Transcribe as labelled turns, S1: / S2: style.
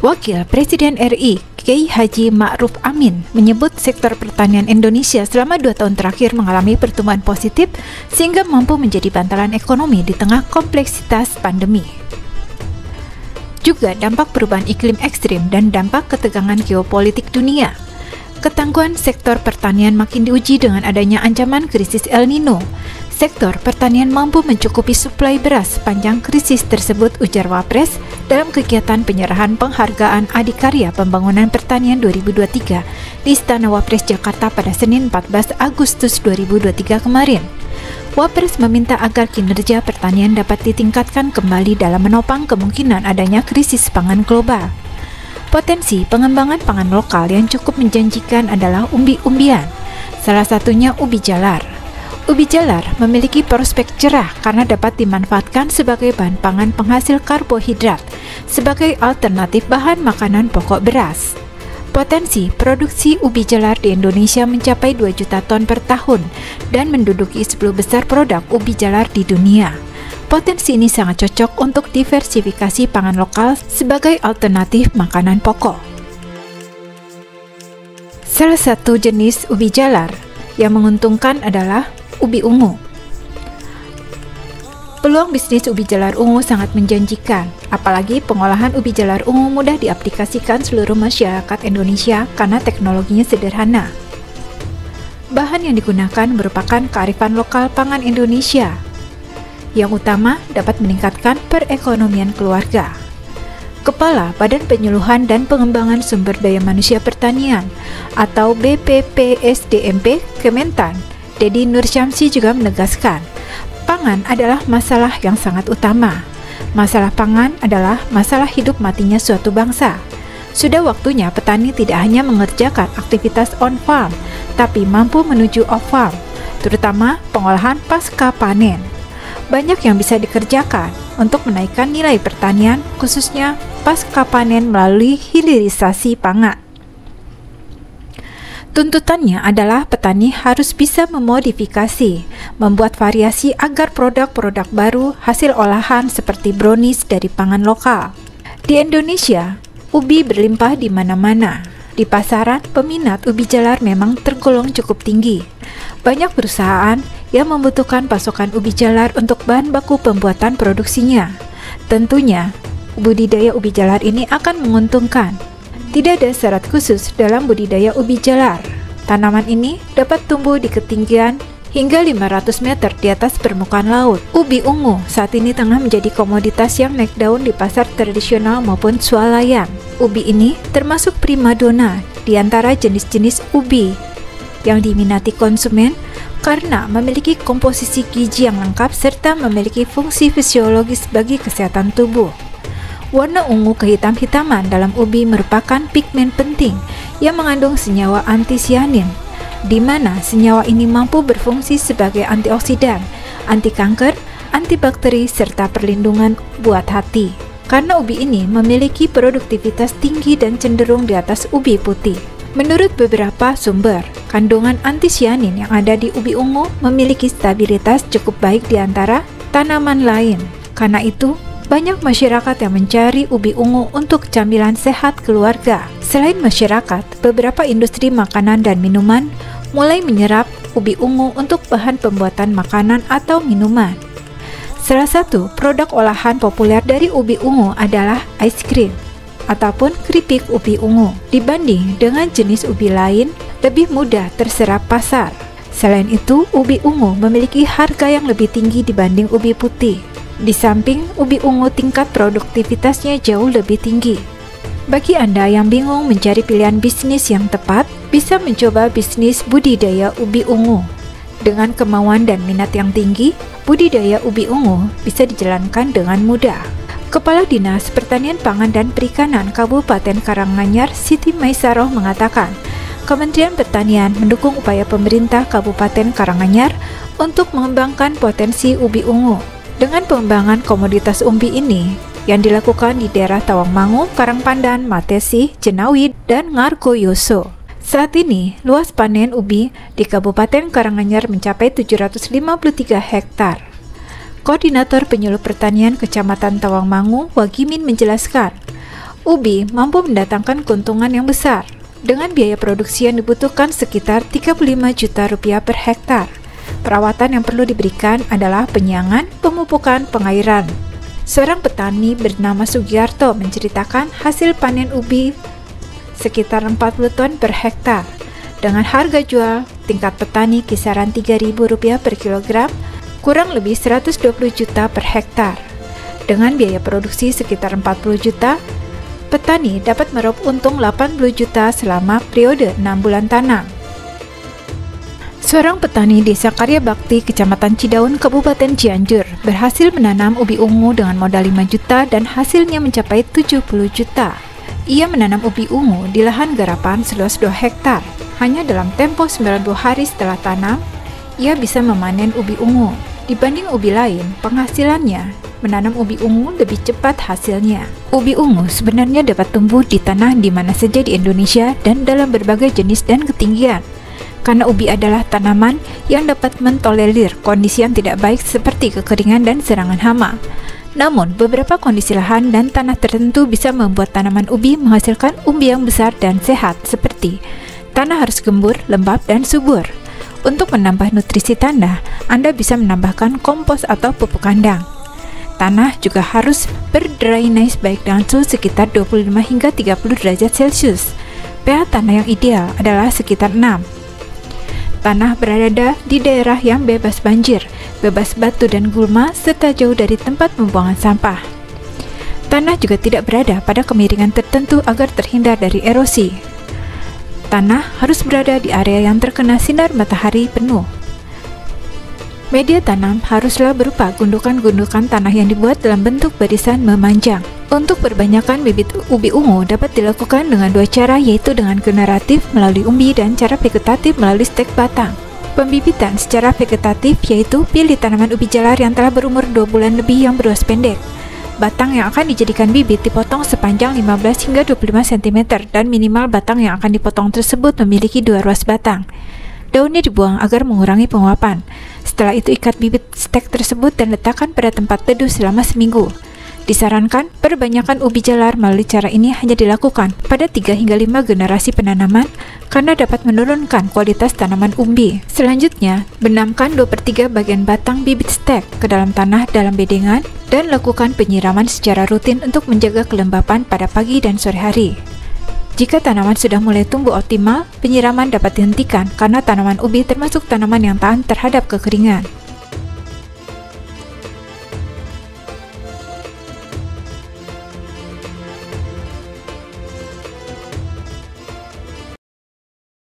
S1: Wakil Presiden RI, Kiai Haji Ma'ruf Amin, menyebut sektor pertanian Indonesia selama 2 tahun terakhir mengalami pertumbuhan positif sehingga mampu menjadi bantalan ekonomi di tengah kompleksitas pandemi. Juga dampak perubahan iklim ekstrim dan dampak ketegangan geopolitik dunia. Ketangguhan sektor pertanian makin diuji dengan adanya ancaman krisis El Nino. Sektor pertanian mampu mencukupi suplai beras sepanjang krisis tersebut, ujar Wapres dalam kegiatan penyerahan penghargaan Adikarya Pembangunan Pertanian 2023 di Istana Wapres Jakarta pada Senin 14 Agustus 2023 kemarin. Wapres meminta agar kinerja pertanian dapat ditingkatkan kembali dalam menopang kemungkinan adanya krisis pangan global. Potensi pengembangan pangan lokal yang cukup menjanjikan adalah umbi-umbian, salah satunya ubi jalar. Ubi jalar memiliki prospek cerah karena dapat dimanfaatkan sebagai bahan pangan penghasil karbohidrat, sebagai alternatif bahan makanan pokok beras. Potensi produksi ubi jalar di Indonesia mencapai 2 juta ton per tahun dan menduduki 10 besar produk ubi jalar di dunia. Potensi ini sangat cocok untuk diversifikasi pangan lokal sebagai alternatif makanan pokok. Salah satu jenis ubi jalar yang menguntungkan adalah ubi ungu. Peluang bisnis ubi jalar ungu sangat menjanjikan, apalagi pengolahan ubi jalar ungu mudah diaplikasikan seluruh masyarakat Indonesia karena teknologinya sederhana. Bahan yang digunakan merupakan kearifan lokal pangan Indonesia. Yang utama dapat meningkatkan perekonomian keluarga. Kepala Badan Penyuluhan dan Pengembangan Sumber Daya Manusia Pertanian atau BPPSDMP Kementan, Dedi Nur Syamsi juga menegaskan, pangan adalah masalah yang sangat utama. Masalah pangan adalah masalah hidup matinya suatu bangsa. Sudah waktunya petani tidak hanya mengerjakan aktivitas on-farm, tapi mampu menuju off-farm, terutama pengolahan pasca panen. Banyak yang bisa dikerjakan untuk menaikkan nilai pertanian, khususnya pasca panen melalui hilirisasi pangan. Tuntutannya adalah petani harus bisa memodifikasi, membuat variasi agar produk-produk baru hasil olahan seperti brownies dari pangan lokal. Di Indonesia, ubi berlimpah di mana-mana. Di pasaran, peminat ubi jalar memang tergolong cukup tinggi. Banyak perusahaan yang membutuhkan pasokan ubi jalar untuk bahan baku pembuatan produksinya. Tentunya, budidaya ubi jalar ini akan menguntungkan. Tidak ada syarat khusus dalam budidaya ubi jalar. Tanaman ini dapat tumbuh di ketinggian hingga 500 meter di atas permukaan laut. Ubi ungu saat ini tengah menjadi komoditas yang naik daun di pasar tradisional maupun swalayan. Ubi ini termasuk primadona di antara jenis-jenis ubi yang diminati konsumen karena memiliki komposisi gizi yang lengkap serta memiliki fungsi fisiologis bagi kesehatan tubuh. Warna ungu kehitam-hitaman dalam ubi merupakan pigmen penting yang mengandung senyawa antisianin, di mana senyawa ini mampu berfungsi sebagai antioksidan, anti kanker, antibakteri, serta perlindungan buat hati. Karena ubi ini memiliki produktivitas tinggi dan cenderung di atas ubi putih. Menurut beberapa sumber, kandungan antisianin yang ada di ubi ungu memiliki stabilitas cukup baik di antara tanaman lain. Karena itu, banyak masyarakat yang mencari ubi ungu untuk camilan sehat keluarga. Selain masyarakat, beberapa industri makanan dan minuman mulai menyerap ubi ungu untuk bahan pembuatan makanan atau minuman. Salah satu produk olahan populer dari ubi ungu adalah ice cream ataupun keripik ubi ungu. Dibanding dengan jenis ubi lain, lebih mudah terserap pasar. Selain itu, ubi ungu memiliki harga yang lebih tinggi dibanding ubi putih. Di samping ubi ungu tingkat produktivitasnya jauh lebih tinggi. Bagi Anda yang bingung mencari pilihan bisnis yang tepat, bisa mencoba bisnis budidaya ubi ungu. Dengan kemauan dan minat yang tinggi, budidaya ubi ungu bisa dijalankan dengan mudah. Kepala Dinas Pertanian Pangan dan Perikanan Kabupaten Karanganyar, Siti Maisaroh mengatakan, Kementerian Pertanian mendukung upaya pemerintah Kabupaten Karanganyar untuk mengembangkan potensi ubi ungu. Dengan pengembangan komoditas umbi ini yang dilakukan di daerah Tawangmangu, Karangpandan, Matesi, Jenawi, dan Ngargoyoso. Saat ini, luas panen ubi di Kabupaten Karanganyar mencapai 753 hektar. Koordinator Penyuluh Pertanian Kecamatan Tawangmangu, Wagimin menjelaskan, Ubi mampu mendatangkan keuntungan yang besar, dengan biaya produksi yang dibutuhkan sekitar 35 juta rupiah per hektar. Perawatan yang perlu diberikan adalah penyiangan, pemupukan, pengairan. Seorang petani bernama Sugiarto menceritakan hasil panen ubi sekitar 40 ton per hektar, dengan harga jual tingkat petani kisaran Rp3.000 per kilogram, kurang lebih 120 juta per hektar. Dengan biaya produksi sekitar 40 juta, petani dapat meraup untung 80 juta selama periode 6 bulan tanam. Seorang petani desa Karya Bakti, Kecamatan Cidaun, Kabupaten Cianjur, berhasil menanam ubi ungu dengan modal 5 juta dan hasilnya mencapai 70 juta. Ia menanam ubi ungu di lahan garapan seluas 2 hektar. Hanya dalam tempo 90 hari setelah tanam, ia bisa memanen ubi ungu. Dibanding ubi lain, penghasilannya menanam ubi ungu lebih cepat hasilnya. Ubi ungu sebenarnya dapat tumbuh di tanah di mana saja di Indonesia dan dalam berbagai jenis dan ketinggian. Karena ubi adalah tanaman yang dapat mentolerir kondisi yang tidak baik seperti kekeringan dan serangan hama. Namun, beberapa kondisi lahan dan tanah tertentu bisa membuat tanaman ubi menghasilkan umbi yang besar dan sehat, seperti tanah harus gembur, lembab, dan subur. Untuk menambah nutrisi tanah, Anda bisa menambahkan kompos atau pupuk kandang. Tanah juga harus berdrainase baik dengan suhu sekitar 25 hingga 30 derajat Celcius. pH tanah yang ideal adalah sekitar 6. Tanah berada di daerah yang bebas banjir, bebas batu dan gulma, serta jauh dari tempat pembuangan sampah. Tanah juga tidak berada pada kemiringan tertentu agar terhindar dari erosi. Tanah harus berada di area yang terkena sinar matahari penuh. Media tanam haruslah berupa gundukan-gundukan tanah yang dibuat dalam bentuk barisan memanjang. Untuk perbanyakan bibit ubi ungu dapat dilakukan dengan 2 cara, yaitu dengan generatif melalui umbi dan cara vegetatif melalui stek batang. Pembibitan secara vegetatif yaitu pilih tanaman ubi jalar yang telah berumur 2 bulan lebih yang beruas pendek. Batang yang akan dijadikan bibit dipotong sepanjang 15 hingga 25 cm dan minimal batang yang akan dipotong tersebut memiliki 2 ruas batang. Daunnya dibuang agar mengurangi penguapan. Setelah itu ikat bibit stek tersebut dan letakkan pada tempat teduh selama seminggu. Disarankan, perbanyakan ubi jalar melalui cara ini hanya dilakukan pada 3 hingga 5 generasi penanaman karena dapat menurunkan kualitas tanaman umbi. Selanjutnya, benamkan 2/3 bagian batang bibit stek ke dalam tanah dalam bedengan dan lakukan penyiraman secara rutin untuk menjaga kelembapan pada pagi dan sore hari. Jika tanaman sudah mulai tumbuh optimal, penyiraman dapat dihentikan karena tanaman ubi termasuk tanaman yang tahan terhadap kekeringan.